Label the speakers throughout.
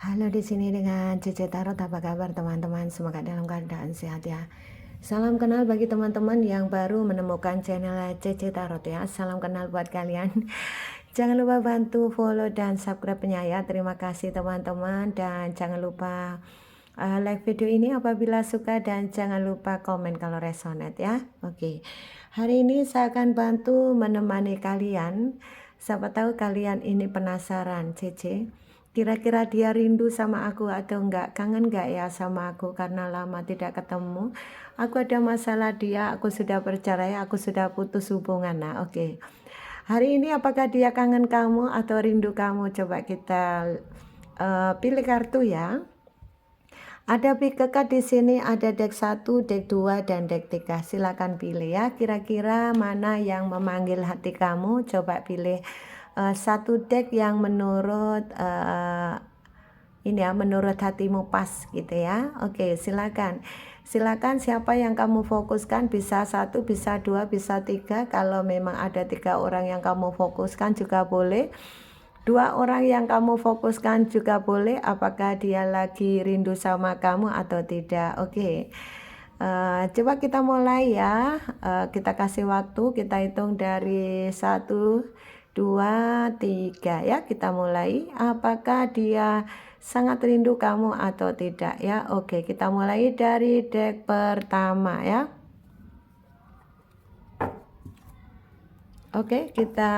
Speaker 1: Halo, di sini dengan Cece Tarot. Apa kabar teman-teman? Semoga dalam keadaan sehat ya. Salam kenal bagi teman-teman yang baru menemukan channel Cece Tarot ya. Salam kenal buat kalian. Jangan lupa bantu follow dan subscribe-nya ya. Terima kasih teman-teman, dan jangan lupa like video ini apabila suka, dan jangan lupa komen kalau resonate ya. Oke. Hari ini saya akan bantu menemani kalian. Siapa tahu kalian ini penasaran, Cece. Kira-kira dia rindu sama aku atau enggak? Kangen enggak ya sama aku karena lama tidak ketemu? Aku ada masalah dia, aku sudah bercerai, aku sudah putus hubungan. Nah, oke. Hari ini apakah dia kangen kamu atau rindu kamu? Coba kita pilih kartu ya. Ada pick di sini, ada deck 1, deck 2, dan deck 3. Silakan pilih ya. Kira-kira mana yang memanggil hati kamu? Coba pilih satu deck yang menurut ini ya, menurut hatimu pas gitu ya. Oke, silakan. Silakan, siapa yang kamu fokuskan, bisa 1, bisa 2, bisa 3. Kalau memang ada 3 orang yang kamu fokuskan juga boleh. 2 orang yang kamu fokuskan juga boleh. Apakah dia lagi rindu sama kamu atau tidak? Oke. Coba kita mulai ya. Kita kasih waktu, kita hitung dari 1, 2, 3 ya. Kita mulai. Apakah dia sangat rindu kamu atau tidak ya? Oke, kita mulai dari deck pertama ya. Oke, kita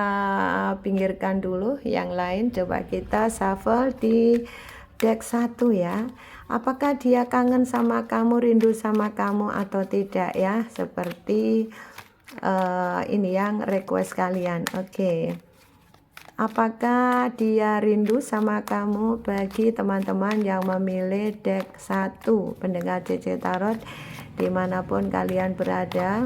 Speaker 1: pinggirkan dulu yang lain. Coba kita shuffle di deck 1 ya. Apakah dia kangen sama kamu, rindu sama kamu atau tidak ya? Seperti ini yang request kalian. Oke. Apakah dia rindu sama kamu? Bagi teman-teman yang memilih deck 1, pendengar Cece Tarot dimanapun kalian berada,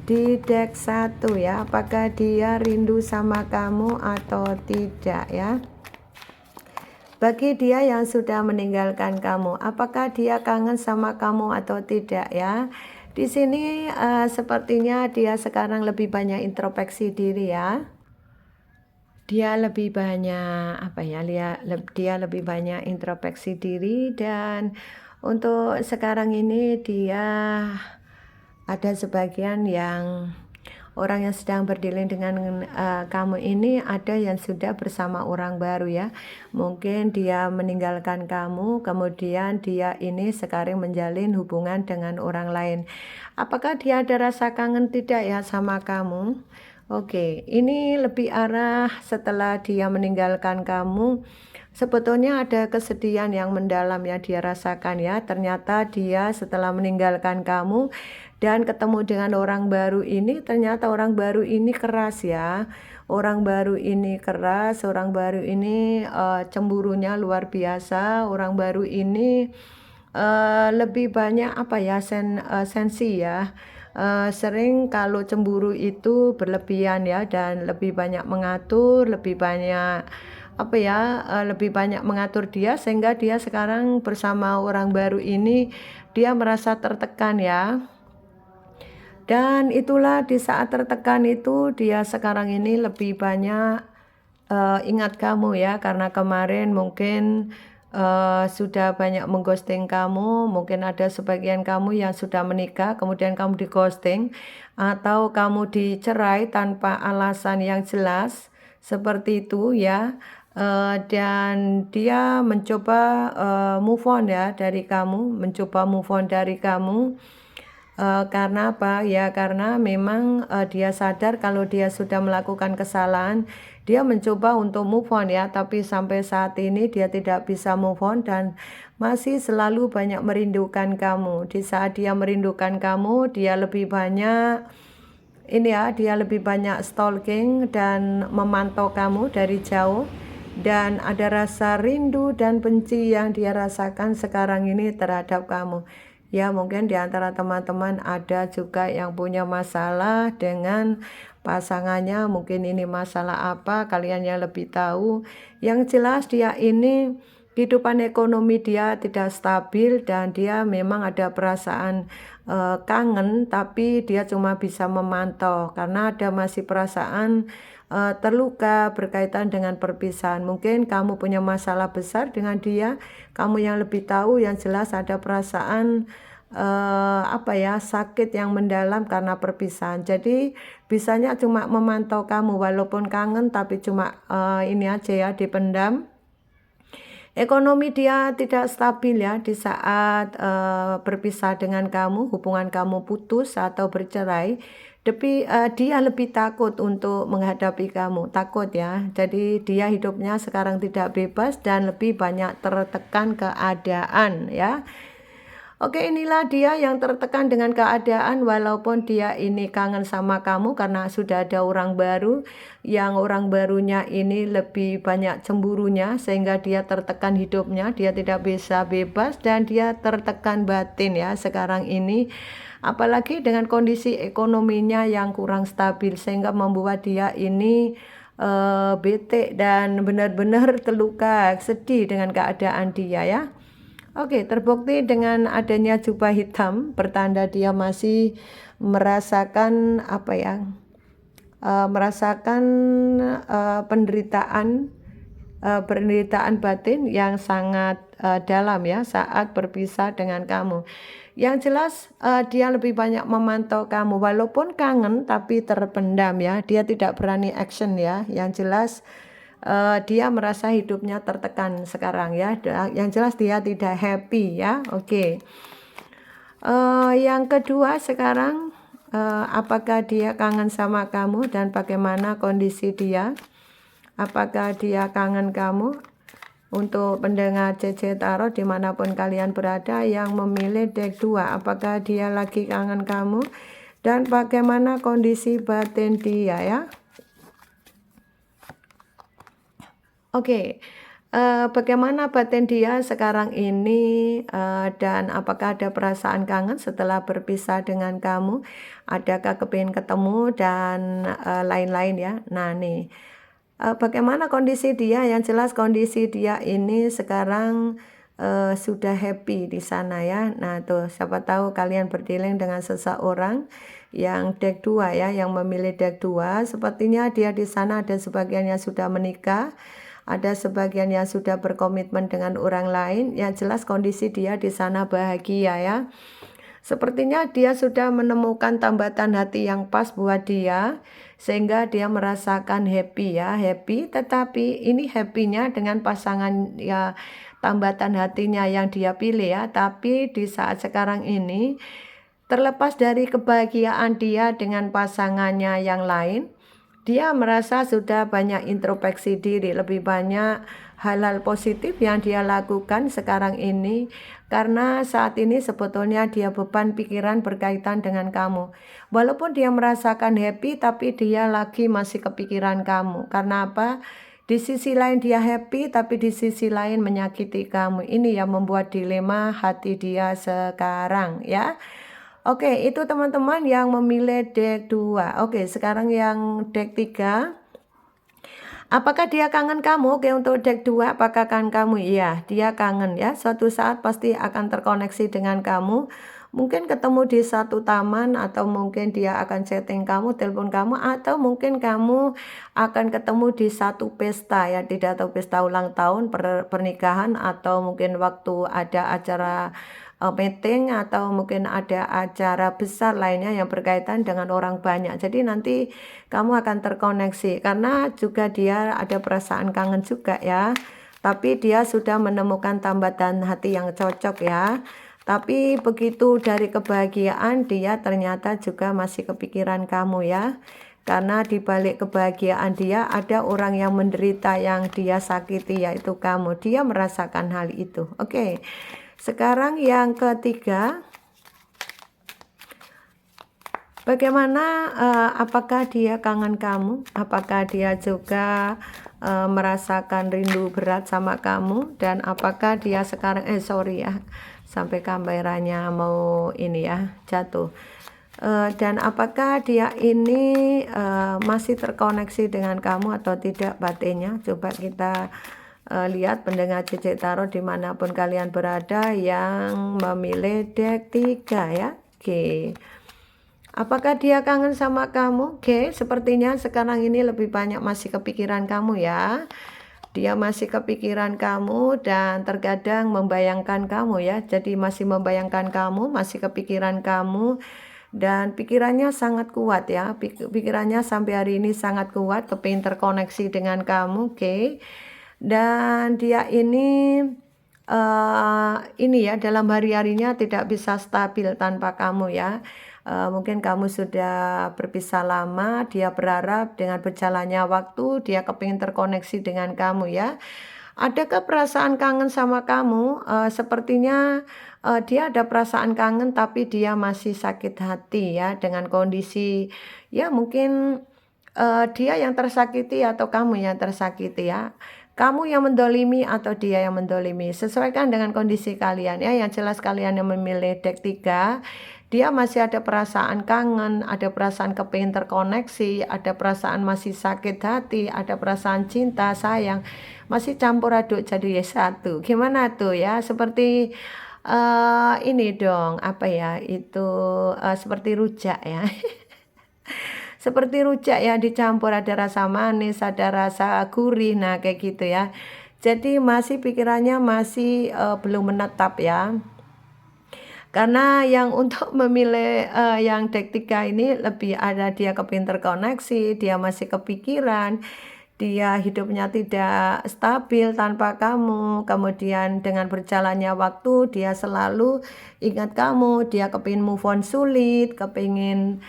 Speaker 1: di deck 1 ya, apakah dia rindu sama kamu atau tidak ya? Bagi dia yang sudah meninggalkan kamu, apakah dia kangen sama kamu atau tidak ya? Di sini sepertinya dia sekarang lebih banyak introspeksi diri ya. Dia lebih banyak dia lebih banyak introspeksi diri, dan untuk sekarang ini dia ada sebagian yang orang yang sedang berdealing dengan kamu ini, ada yang sudah bersama orang baru ya. Mungkin dia meninggalkan kamu, kemudian dia ini sekarang menjalin hubungan dengan orang lain. Apakah dia ada rasa kangen tidak ya sama kamu? Oke, ini lebih arah setelah dia meninggalkan kamu. Sebetulnya ada kesedihan yang mendalam ya dia rasakan ya. Ternyata dia setelah meninggalkan kamu dan ketemu dengan orang baru ini, ternyata orang baru ini keras ya. Orang baru ini keras, orang baru ini cemburunya luar biasa. Orang baru ini lebih banyak sensi ya. Sering kalau cemburu itu berlebihan ya, dan lebih banyak mengatur, lebih banyak lebih banyak mengatur dia, sehingga dia sekarang bersama orang baru ini dia merasa tertekan ya. Dan itulah di saat tertekan itu dia sekarang ini lebih banyak ingat kamu ya, karena kemarin mungkin sudah banyak mengghosting kamu. Mungkin ada sebagian kamu yang sudah menikah kemudian kamu di ghosting, atau kamu dicerai tanpa alasan yang jelas seperti itu ya. Dan dia mencoba move on ya dari kamu, mencoba move on dari kamu. Karena apa? Ya karena memang dia sadar kalau dia sudah melakukan kesalahan. Dia mencoba untuk move on ya, tapi sampai saat ini dia tidak bisa move on dan masih selalu banyak merindukan kamu. Di saat dia merindukan kamu, dia lebih banyak dia lebih banyak stalking dan memantau kamu dari jauh, dan ada rasa rindu dan benci yang dia rasakan sekarang ini terhadap kamu. Ya, mungkin di antara teman-teman ada juga yang punya masalah dengan pasangannya. Mungkin ini masalah apa, kalian yang lebih tahu. Yang jelas dia ini kehidupan ekonomi dia tidak stabil, dan dia memang ada perasaan kangen, tapi dia cuma bisa memantau karena ada masih perasaan terluka berkaitan dengan perpisahan. Mungkin kamu punya masalah besar dengan dia, kamu yang lebih tahu. Yang jelas ada perasaan sakit yang mendalam karena perpisahan. Jadi bisanya cuma memantau kamu, walaupun kangen tapi cuma ini aja ya, dipendam. Ekonomi dia tidak stabil ya di saat berpisah dengan kamu, hubungan kamu putus atau bercerai. Tapi dia lebih takut untuk menghadapi kamu, takut ya. Jadi dia hidupnya sekarang tidak bebas dan lebih banyak tertekan keadaan ya. Oke, inilah dia yang tertekan dengan keadaan, walaupun dia ini kangen sama kamu karena sudah ada orang baru, yang orang barunya ini lebih banyak cemburunya sehingga dia tertekan hidupnya, dia tidak bisa bebas dan dia tertekan batin ya sekarang ini. Apalagi dengan kondisi ekonominya yang kurang stabil sehingga membuat dia ini bete dan benar-benar terluka, sedih dengan keadaan dia ya. Oke, terbukti dengan adanya jubah hitam, pertanda dia masih merasakan merasakan penderitaan batin yang sangat dalam ya saat berpisah dengan kamu. Yang jelas dia lebih banyak memantau kamu, walaupun kangen tapi terpendam ya, dia tidak berani action ya. Yang jelas dia merasa hidupnya tertekan sekarang ya. Yang jelas dia tidak happy ya. Oke. Yang kedua sekarang, apakah dia kangen sama kamu dan bagaimana kondisi dia? Apakah dia kangen kamu? Untuk pendengar CC Tarot dimanapun kalian berada yang memilih deck 2, apakah dia lagi kangen kamu dan bagaimana kondisi batin dia ya? Oke, bagaimana batin dia sekarang ini dan apakah ada perasaan kangen setelah berpisah dengan kamu? Adakah kepingin ketemu dan lain-lain ya? Nah nih, bagaimana kondisi dia? Yang jelas kondisi dia ini sekarang sudah happy di sana ya. Nah tuh, siapa tahu kalian berdealing dengan seseorang yang deck 2 ya, yang memilih deck 2. Sepertinya dia di sana ada sebagian yang sudah menikah, ada sebagian yang sudah berkomitmen dengan orang lain. Yang jelas kondisi dia di sana bahagia ya. Sepertinya dia sudah menemukan tambatan hati yang pas buat dia, sehingga dia merasakan happy ya, happy. Tetapi ini happy-nya dengan pasangan ya, tambatan hatinya yang dia pilih ya. Tapi di saat sekarang ini, terlepas dari kebahagiaan dia dengan pasangannya yang lain, dia merasa sudah banyak introspeksi diri, lebih banyak hal-hal positif yang dia lakukan sekarang ini, karena saat ini sebetulnya dia beban pikiran berkaitan dengan kamu. Walaupun dia merasakan happy, tapi dia lagi masih kepikiran kamu. Karena apa? Di sisi lain dia happy, tapi di sisi lain menyakiti kamu. Ini yang membuat dilema hati dia sekarang ya. Oke, itu teman-teman yang memilih deck 2. Oke, sekarang yang deck 3. Apakah dia kangen kamu? Oke, untuk deck 2, apakah kangen kamu? Iya, dia kangen ya. Suatu saat pasti akan terkoneksi dengan kamu. Mungkin ketemu di satu taman, atau mungkin dia akan chatting kamu, telepon kamu, atau mungkin kamu akan ketemu di satu pesta ya, tidak tahu pesta ulang tahun, pernikahan, atau mungkin waktu ada acara meeting, atau mungkin ada acara besar lainnya yang berkaitan dengan orang banyak. Jadi nanti kamu akan terkoneksi, karena juga dia ada perasaan kangen juga ya. Tapi dia sudah menemukan tambatan hati yang cocok ya. Tapi begitu dari kebahagiaan, dia ternyata juga masih kepikiran kamu ya. Karena di balik kebahagiaan dia ada orang yang menderita, yang dia sakiti, yaitu kamu. Dia merasakan hal itu. Oke. Sekarang yang ketiga, bagaimana, apakah dia kangen kamu? Apakah dia juga merasakan rindu berat sama kamu? Dan apakah dia sekarang, sampai kameranya mau ini ya, jatuh. Dan apakah dia ini masih terkoneksi dengan kamu atau tidak batinnya? Coba kita lihat pendengar CC Tarot dimanapun kalian berada yang memilih deck 3 ya. Oke. Apakah dia kangen sama kamu? Oke, sepertinya sekarang ini lebih banyak masih kepikiran kamu ya. Dia masih kepikiran kamu dan terkadang membayangkan kamu ya. Jadi masih membayangkan kamu, masih kepikiran kamu. Dan pikirannya sangat kuat ya. Pikirannya sampai hari ini sangat kuat, kepingin terkoneksi dengan kamu, oke. Dan dia ini ya, dalam hari-harinya tidak bisa stabil tanpa kamu ya. Mungkin kamu sudah berpisah lama, dia berharap dengan berjalannya waktu dia kepingin terkoneksi dengan kamu ya. Adakah perasaan kangen sama kamu? Sepertinya dia ada perasaan kangen tapi dia masih sakit hati ya dengan kondisi ya mungkin dia yang tersakiti atau kamu yang tersakiti ya. Kamu yang mendolimi atau dia yang mendolimi. Sesuaikan dengan kondisi kalian ya. Yang jelas kalian yang memilih deck 3. Dia masih ada perasaan kangen, ada perasaan kepingin terkoneksi, ada perasaan masih sakit hati, ada perasaan cinta, sayang. Masih campur aduk jadi satu. Gimana tuh ya? Seperti ini dong, apa ya? Itu seperti rujak ya. Seperti rujak ya dicampur ada rasa manis, ada rasa gurih, nah kayak gitu ya. Jadi masih pikirannya masih belum menetap ya. Karena yang untuk memilih yang deck 3 ini lebih ada dia kepinter terkoneksi, dia masih kepikiran, dia hidupnya tidak stabil tanpa kamu. Kemudian dengan berjalannya waktu dia selalu ingat kamu, dia kepingin move on sulit, kepingin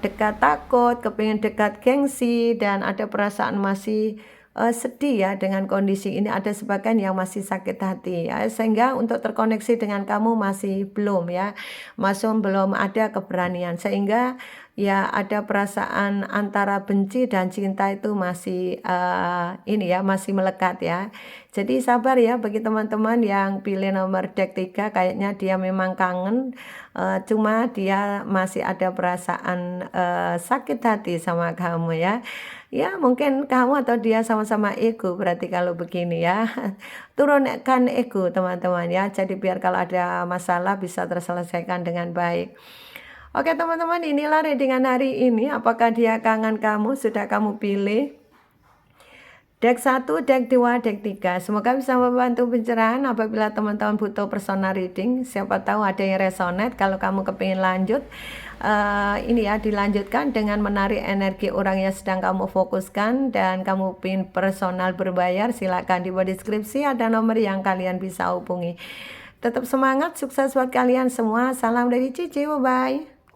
Speaker 1: dekat takut, kepingin dekat gengsi, dan ada perasaan masih sedih ya dengan kondisi ini. Ada sebagian yang masih sakit hati ya, sehingga untuk terkoneksi dengan kamu masih belum ya, masih belum ada keberanian, sehingga ya ada perasaan antara benci dan cinta itu masih ini ya, masih melekat ya. Jadi sabar ya bagi teman-teman yang pilih nomor deck 3, kayaknya dia memang kangen, cuma dia masih ada perasaan sakit hati sama kamu ya. Ya mungkin kamu atau dia sama-sama ego berarti kalau begini ya. Turunkan ego teman-teman ya. Jadi biar kalau ada masalah bisa terselesaikan dengan baik. Oke teman-teman, inilah readingan hari ini. Apakah dia kangen kamu? Sudah kamu pilih deck 1, deck 2, deck 3. Semoga bisa membantu pencerahan apabila teman-teman butuh personal reading. Siapa tahu ada yang resonate. Kalau kamu kepingin lanjut, ini ya dilanjutkan dengan menarik energi orang yang sedang kamu fokuskan, dan kamu pin personal berbayar, silakan di bawah deskripsi ada nomor yang kalian bisa hubungi. Tetap semangat, sukses buat kalian semua. Salam dari Cici, bye bye.